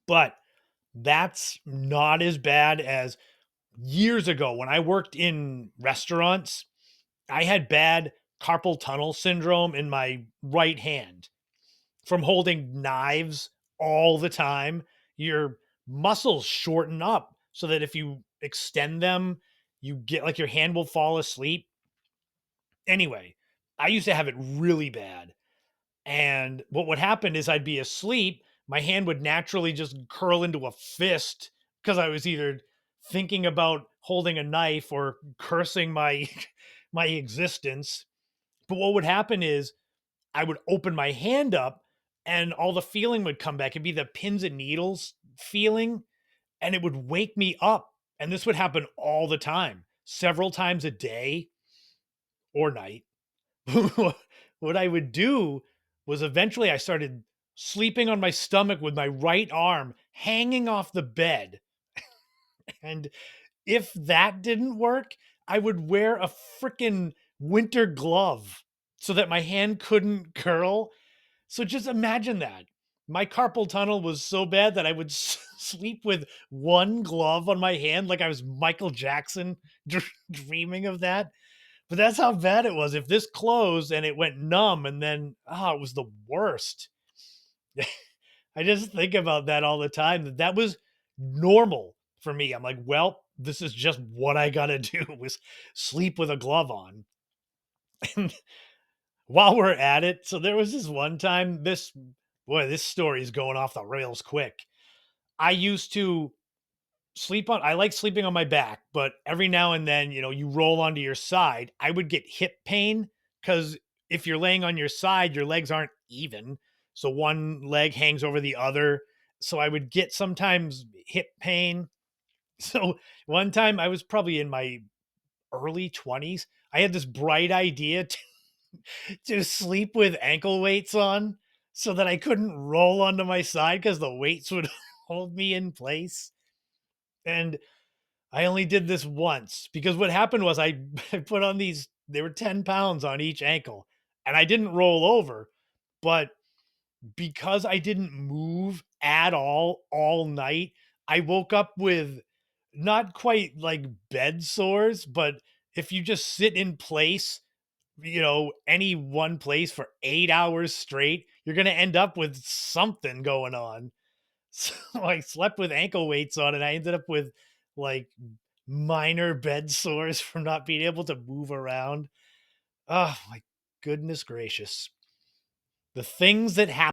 But that's not as bad as years ago when I worked in restaurants. I had bad carpal tunnel syndrome in my right hand from holding knives all the time. Your muscles shorten up so that if you extend them, you get like your hand will fall asleep. Anyway, I used to have it really bad. And what would happen is I'd be asleep, my hand would naturally just curl into a fist because I was either thinking about holding a knife or cursing my my existence. But what would happen is I would open my hand up and all the feeling would come back. It'd be the pins and needles feeling, and it would wake me up. And this would happen all the time, several times a day or night. What I would do was eventually I started sleeping on my stomach with my right arm hanging off the bed. And if that didn't work, I would wear a freaking winter glove so that my hand couldn't curl. So just imagine that. My carpal tunnel was so bad that I would sleep with one glove on my hand like I was Michael Jackson dreaming of that. But that's how bad it was. If this closed and it went numb and then, it was the worst. I just think about that all the time, that was normal for me. I'm like, well, this is just what I gotta do was sleep with a glove on. And while we're at it, so there was this one time, this story is going off the rails quick. I used to I like sleeping on my back, but every now and then, you roll onto your side. I would get hip pain because if you're laying on your side, your legs aren't even. So one leg hangs over the other. So I would get sometimes hip pain. So one time I was probably in my early 20s. I had this bright idea to sleep with ankle weights on so that I couldn't roll onto my side because the weights would hold me in place. And I only did this once because what happened was I put on these, they were 10 pounds on each ankle, and I didn't roll over. But because I didn't move at all night, I woke up with not quite like bed sores, but if you just sit in place, any one place for 8 hours straight, you're going to end up with something going on. So I slept with ankle weights on and I ended up with like minor bed sores from not being able to move around. Oh my goodness gracious. The things that happen